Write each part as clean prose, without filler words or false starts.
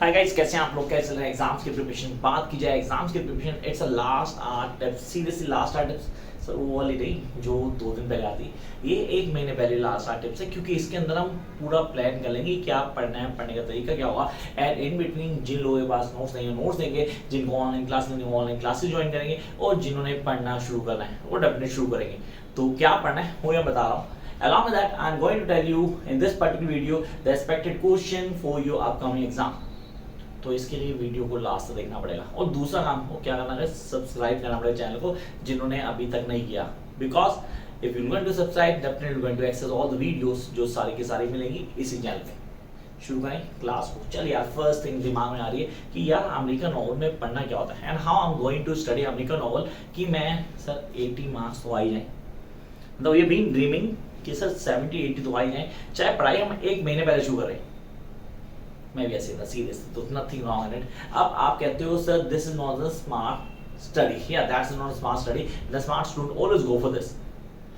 Hi guys, कैसे हैं आप लोग? कैसे चल रहा है एग्जाम्स की प्रिपरेशन? बात की जाए एग्जाम्स की preparation, it's a last art tips, seriously last art tips. Sir वो वाली नहीं जो 2 दिन पहले आती, ये 1 महीने पहले लास्ट आर्ट टिप्स है, क्योंकि इसके अंदर हम पूरा प्लान कर लेंगे क्या पढ़ना है, पढ़ने का तरीका क्या होगा, एंड इन बिटवीन जिन लोगों के पास नोट्स नहीं है नोट्स देंगे, जिनको ऑनलाइन क्लास नहीं वो ऑनलाइन क्लासेस ज्वाइन करेंगे, और जिन्होंने पढ़ना शुरू करना है वो डेफिनेटली शुरू करेंगे। तो क्या पढ़ना है वो मैं बता रहा हूँ। Along with that, I'm going to tell you in this particular video the expected question for your upcoming exam. तो इसके लिए वीडियो को लास्ट तक देखना पड़ेगा, और दूसरा काम वो क्या करना है, सब्सक्राइब करना पड़ेगा चैनल को जिन्होंने अभी तक नहीं किया, because if you going to subscribe definitely going to access all the videos जो सारी की सारी मिलेंगी इसी चैनल पे। शुरू करें क्लास को। चलिए यार, फर्स्ट थिंग दिमाग में आ रही है कि यार अमेरिकन नॉवल में पढ़ना क्या होता है and how I am going to study American novel कि मैं सर 80 मार्क्स तो आ ही जाए। मतलब ये बीन ड्रीमिंग कि सर 70-80 तो आ ही जाए, चाहे पढ़ाई हम 1 महीने पहले शुरू करें। मैं भी ऐसे था सीरियस, तो नथिंग रॉन्ग इन इट। अब आप कहते हो sir this is not the smart study, या that's not smart study, the smart student always go for this,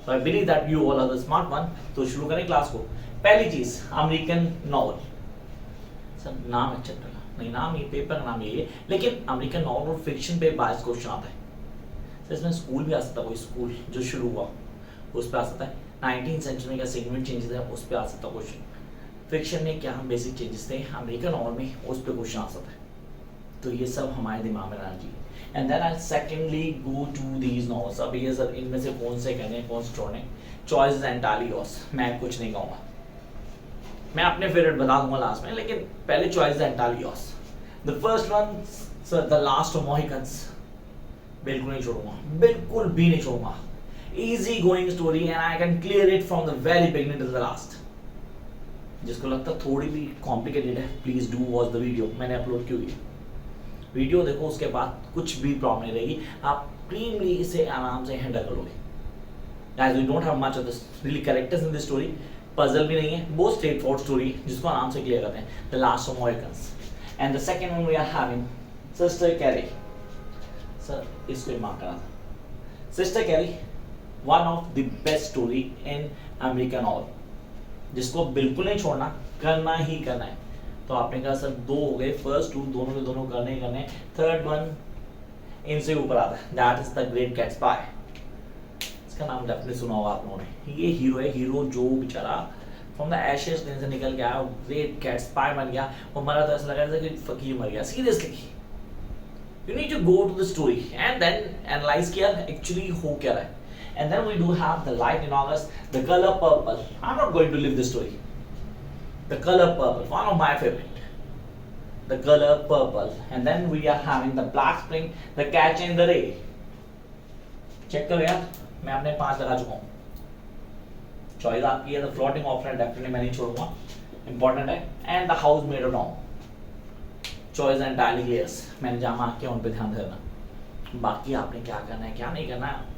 so I believe that you all are the smart one. तो शुरू करें class को। पहली चीज, अमेरिकन नॉवल। सर नाम अच्छा लगा नहीं, नाम ये पेपर का नाम ये है, लेकिन अमेरिकन नॉवल और फिक्शन पे 22 क्वेश्चन आता है। सर इसमें स्कूल भी आ सकता है, कोई स्कूल जो शुरू हुआ उस पर आ सकता है, 19th सेंचुरी का सेगमेंट चेंजेस है उस पर आ सकता है क्वेश्चन, फिक्शन में क्या हम बेसिक चेंजेस थे अमेरिकन नॉवल में उस पर क्वेश्चन आ सकता है। तो ये सब हमारे दिमाग में रहना चाहिए। And then I secondly go to these novels. अब ये सर इनमें से कौन से करने हैं कौन से छोड़ने, चॉइस एंटायरली योर्स, मैं कुछ नहीं कहूँगा, मैं अपने फेवरेट बता दूंगा लास्ट में, लेकिन पहले choice entirely yours. The first one sir the last of Mohicans, बिल्कुल नहीं छोड़ूंगा, बिल्कुल भी नहीं छोड़ूंगा। easy going story and I can clear it from the very beginning to the last. जिसको लगता थोड़ी भी कॉम्प्लिकेटेड है please do watch the video, मैंने अपलोड की हुई है वीडियो, देखो उसके बाद कुछ भी प्रॉब्लम नहीं रहेगी, आप प्रीमली इसे आराम से हैंडल करोगे। Guys, we don't have much of this really characters in this story, puzzle भी नहीं है, बहुत स्ट्रेट फॉरवर्ड स्टोरी जिसको आराम से क्लियर करते हैं। The last of Mohicans and the second one we are having sister Carrie. Sir इसको मार्क करा था, sister Carrie one of the best story in American novel, जिसको बिल्कुल नहीं छोड़ना, करना ही करना है। तो आपने कहा सर 2 हो गए, फर्स्ट 2 दोनों के दोनों करने ही करने, थर्ड वन इनसे ऊपर आता है, that is the great Gatsby. इसका नाम डेफिनेटली सुना होगा आप लोगों ने। ये हीरो है, हीरो जो बेचारा फ्रॉम द एशेस दिन से निकल गया, ग्रेट गैट्सबी बन गया, वो मरा तो ऐसा लगा जैसे कि फकीर मर गया। Seriously you need to go to the story and then analyse किया एक्चुअली हो क्या रहा है। And then we do have the light in August, the color purple. I'm not going to live this story. The color purple, one of my favorite. The color purple. And then we are having the black spring, the catch in the ray. Check करो यार, मैं अपने 5 लगा चुका हूँ। Choice आपकी है, the floating option definitely मैं नहीं छोड़ूंगा, important है। And the house made of dawn. Choice entirely clear, मैंने जहाँ मार्क किया उन पे ध्यान देना, बाकी आपने क्या करना है क्या नहीं करना है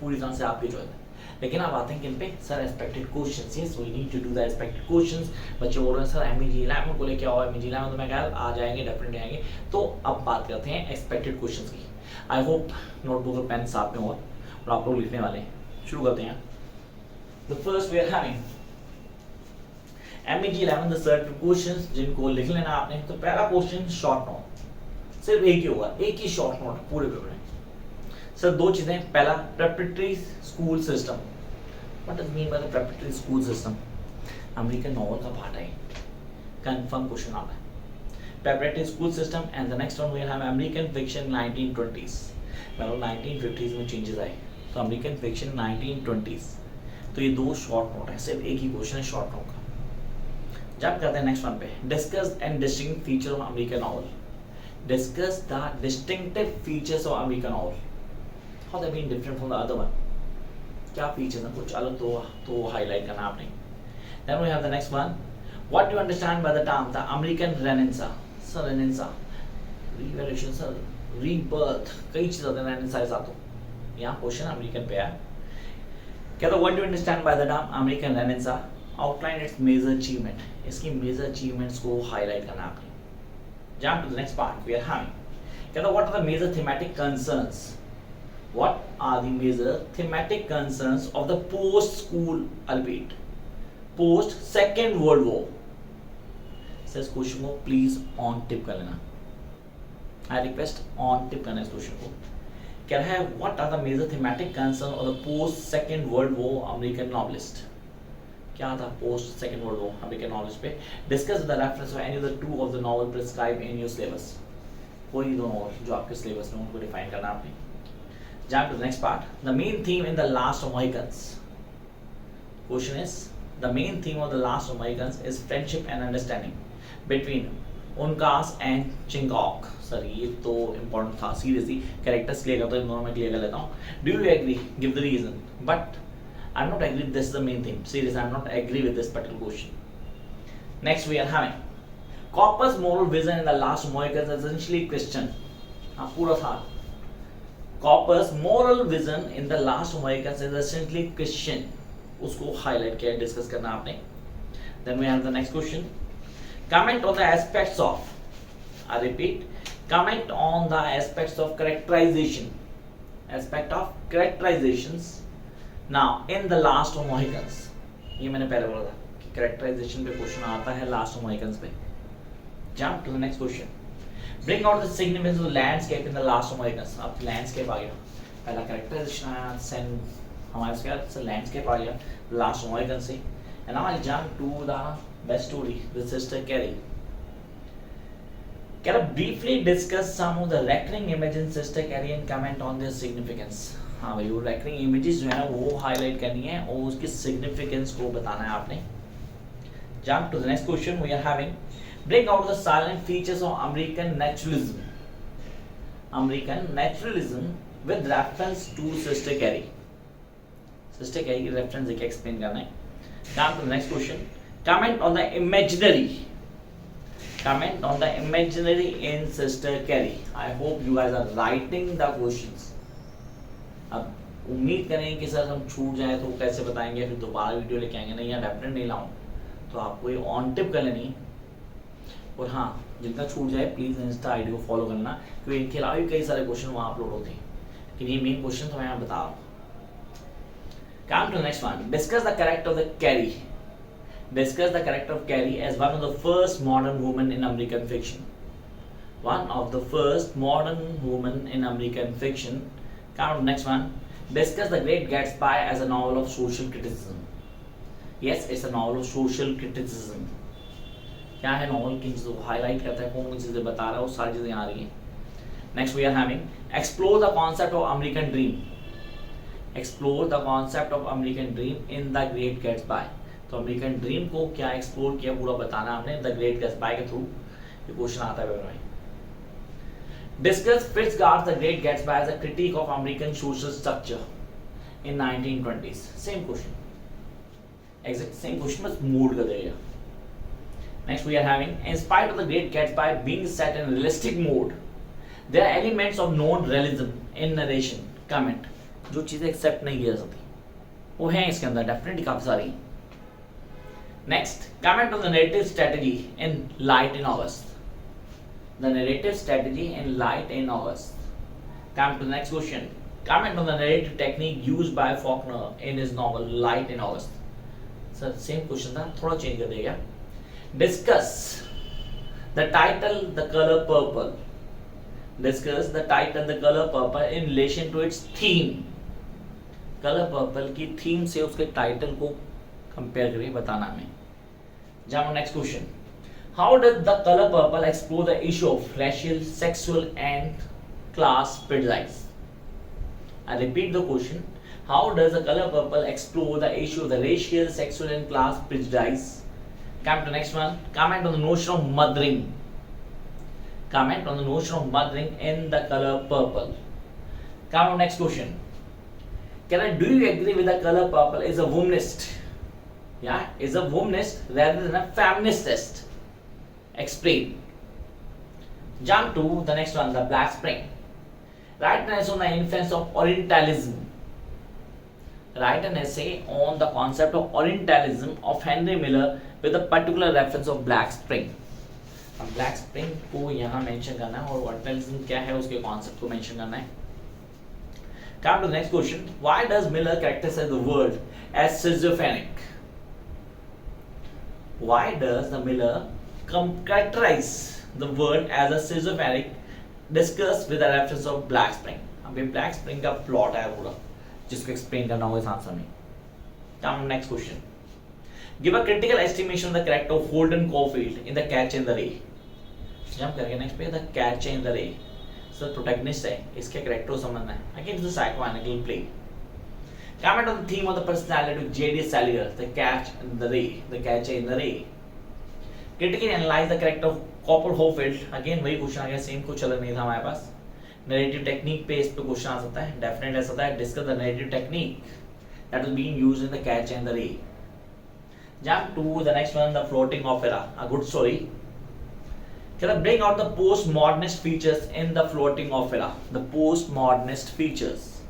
पूरी तरह से आपकी चॉइस है। लेकिन अब आते हैं किन पे, sir expected questions. Yes we need to do the expected questions. बच्चे बोल रहे हैं सर एमईजी 11 को लेके आओ, एमईजी 11 तो मैं कहा आ जाएंगे, डेफिनेटली आएंगे। तो अब बात करते हैं एक्सपेक्टेड क्वेश्चंस की। आई होप नोटबुक और पेन साथ में हो और आप लोग लिखने वाले हैं। शुरू करते हैं। The first we are having MEG 11 the short questions, जिनको लिख लेना आपने। तो पहला क्वेश्चन शॉर्ट नोट, सिर्फ एक ही होगा, एक ही शॉर्ट नोट पूरे पेपर में। सर 2 चीजें, पहला preparatory school system. What does mean by the preparatory school system? American novel का पार्ट है, कंफर्म क्वेश्चन आता है। Preparatory school system and the next one we have American fiction 1920s। मतलब 1950s में changes आए, तो अमेरिकन फिक्शन 1920s। तो ये 2 शॉर्ट नोट है, सिर्फ एक ही क्वेश्चन है शॉर्ट नोट का। जब करते हैं नेक्स्ट वन पे, discuss and distinct feature of American novel. Discuss the distinctive features of American novel, how they been different from the other one, क्या फीचर्स हैं कुछ अलग तो हाईलाइट करना आपने। then we have the next one, what do you understand by the term the American Renaissance? Sir Renaissance, revolution sir, rebirth, कई चीज़ आते हैं Renaissance साथ हो। यहाँ क्वेश्चन अमेरिकन पे है, क्या तो what do you understand by the term American Renaissance? outline its major achievement, इसकी major achievements को हाईलाइट करना आपने। jump to the next part we are having, क्या तो what are the major thematic concerns? What are the major thematic concerns of the post-school albeit post Second World War? Sir इस question को please on tip कर लेना, I request on tip करना इस question को। कह रहा है what are the major thematic concern of the post second world war American novelist. क्या था post second world war American novelist पे? Discuss the reference of any of the two of the novel prescribe in your syllabus. कोई दो novel जो आपके syllabus में उनको define करना आपने। Jump to the next part. The main theme in the last of Mohicans. Question is the main theme of the last of Mohicans is friendship and understanding between Uncas and Chingachgook. Sir ये तो important था, seriously characters clear करता हूँ, दोनों में clear कर लेता हूँ। Do you agree? Give the reason. But I am not agree this is the main theme, serious I am not agree with this particular question. Next we are having Copper's moral vision in the last Mohicans is essentially Christian. हाँ पूरा था। Copper's moral vision in the last Mohicans is essentially Christian. उसको highlight किया, discuss करना आपने। Then we have the next question. Comment on the aspects of, I repeat, comment on the aspects of characterization. Aspect of characterizations. Now in the last of Mohicans. ये मैंने पहले बोला था कि characterization पे question आता है last of Mohicans पे। Jump to the next question. Bring out the significance of the landscape in the last of Mohicans. अब landscape आ गया, पहला characterization आया, then हमारे पास क्या है? landscape आ गया last of Mohicans से। And now I'll jump to the best story, the Sister Carrie. Can I briefly discuss some of the recurring images in Sister Carrie and comment on their significance? हाँ भाई वो recurring images जो है वो highlight करनी है और उसकी significance को बताना है आपने। Jump to the next question we are having. Bring out the salient features of American naturalism. American naturalism with reference to Sister Carrie. Sister Carrie की reference देखिए explain करना है। Come to the next question. Comment on the imaginary. Comment on the imaginary in Sister Carrie. I hope you guys are writing the questions. अब उम्मीद करें कि sir हम छूट जाए तो कैसे बताएंगे, फिर दोबारा वीडियो लेके आएंगे। नहीं यार डेफिनेट नहीं लाऊं, तो आपको ये ऑन टिप कर लेनी। और हाँ जितना छूट जाए प्लीज इंस्टा आईडी को फॉलो करना, क्योंकि इनके अलावा भी कई सारे क्वेश्चन वहाँ अपलोड होते हैं, लेकिन ये मेन क्वेश्चन तो मैं यहाँ बता रहा हूँ। Come to the next one. Discuss the character of the Carrie. Discuss the character of Carrie as one of the first modern women in American fiction. One of the first modern women in American fiction. Come to the next one. Discuss The Great Gatsby as a novel of social criticism. Yes, it's a novel of social criticism. क्या है novel, किन चीज़ों को highlight करता है, कौन कौन चीज़ें बता रहा है, वो सारी चीज़ें आ रही हैं। Next we are having explore the concept of American dream. Explore the concept of American dream in the great Gatsby. तो अमेरिकन ड्रीम को क्या एक्सप्लोर किया पूरा बताना आपने द ग्रेट गैट्सबाय के थ्रू। ये क्वेश्चन आता है पेपर में। Discuss Fitzgerald the great Gatsby as a critic of American social structure in 1920s। Same question, exact same question, बस मूड कर देगा। Next we are having, in spite of The Great Gatsby being set in realistic mode, there are elements of known realism in narration. Comment. जो चीजें accept नहीं की जा सकती वो हैं इसके अंदर, डेफिनेटली काफी सारी। Next, comment on the narrative strategy in Light in August. The narrative strategy in Light in August. Come to the next question. Comment on the narrative technique used by Faulkner in his novel Light in August. Sir, same question था, थोड़ा change कर देगा। Discuss the title The Color Purple. Discuss the title The Color Purple in relation to its theme. Color Purple की theme से उसके title को compare करके बताना हमें। जाओ next question. How does The Color Purple explore the issue of racial, sexual and class prejudice? I repeat the question. How does The Color Purple explore the issue of the racial, sexual and class prejudice? Come to the next one. Comment on the notion of mothering. Comment on the notion of mothering in The Color Purple. Come on, next question. Do you agree with The Color Purple is a womanist? Yeah, is a womanist rather than a feministist. Explain. Jump to the next one, The Black Spring. Write an essay on the influence of Orientalism. Write an essay on the concept of Orientalism of Henry Miller with a particular reference of Black Spring. अब Black Spring को यहाँ mention करना है और Orientalism क्या है उसके concept को मेंशन करना है। Come to the next question. Why does Miller characterize the world as schizophrenic? Why does the Miller characterize the word as a schizophrenic discussed with the reference of black spring. अब ये black spring का plot है पूरा जिसको explain करना होगा इस answer में. Come next question. Give a critical estimation of the character of Holden Caulfield in The Catcher in the Rye. जब करेंगे नेक्स्ट पे The Catcher in the Rye. Sir protagonist है, इसके कैरेक्टर संबंध है. Again it's a psychoanalytical play. Comment on the theme of the personality of J.D. Salinger, The Catcher in the Rye. The Catcher in the Rye. Critically analyze the character of Copper Hofield. Again वही question आ गया, same कुछ अलग नहीं था हमारे पास. Narrative technique पे इस पे क्वेश्चन आ सकता है, डेफिनेटली आ सकता है. Discuss the narrative technique that was being used in The Catcher in the Rye. Jump to the next one, The Floating Opera, a good story. Can I bring out the postmodernist features in The Floating Opera? The postmodernist features.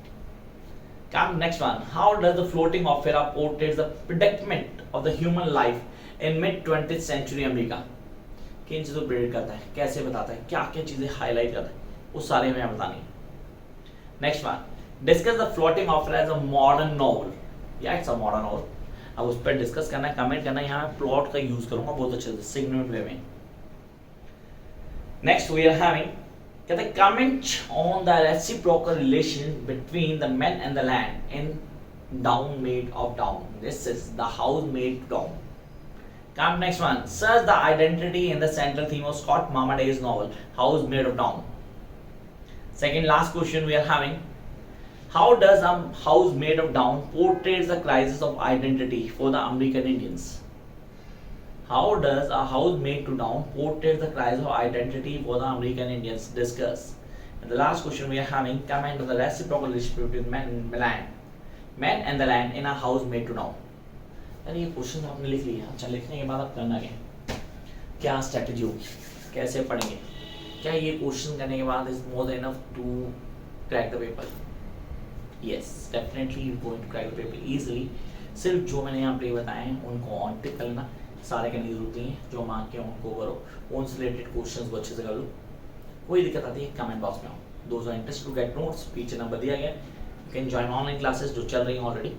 Come next one. How does The Floating Opera portray the predicament of the human life in mid 20th century America? किन चीज़ों को predict करता है, कैसे बताता है, क्या क्या चीज़ें हाईलाइट करता है, वो सारे हमें बतानी है. Next one. Discuss the floating offer as a modern novel. या इट्स अ मॉडर्न नॉवल. अब उस पर डिस्कस करना है, कमेंट करना है. यहाँ मैं प्लॉट का यूज करूंगा बहुत अच्छे से सिग्निफिकेंट वे में. नेक्स्ट वी आर हैविंग कहते हैं comment on the reciprocal relation between the man and the land in down made of down. This is the house made down. Come next one. Search the identity in the central theme of Scott Marmaday's novel House Made of Down. Second last question we are having. How does a house made of down portrays the crisis of identity for the American Indians? How does a house made to down portrays the crisis of identity for the American Indians? Discuss. And the last question we are having. Comment on the reciprocal relationship between men and the land in a house made to down. यानी ये question आपने लिख लिया. अच्छा, लिखने के बाद आप करना क्या स्ट्रेटजी होगी, कैसे पढ़ेंगे, क्या ये क्वेश्चन करने के बाद is more than enough to crack the paper? Yes, definitely you going to crack the paper easily. सिर्फ जो मैंने यहाँ पे बताए हैं उनको ऑन टिक कर लेना, सारे करने की जरूरत नहीं है. जो मार्क के उनको करो, उनसे रिलेटेड क्वेश्चन को अच्छे से कर लो. कोई दिक्कत आती है कमेंट बॉक्स में आओ. Those are interested to get notes, पीछे नंबर दिया गया. You can join online classes जो चल रही हैं ऑलरेडी,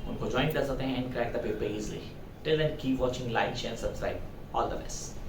उनको ज्वाइन कर सकते हैं and crack the paper easily. Till then keep watching, like, share, subscribe. All the best.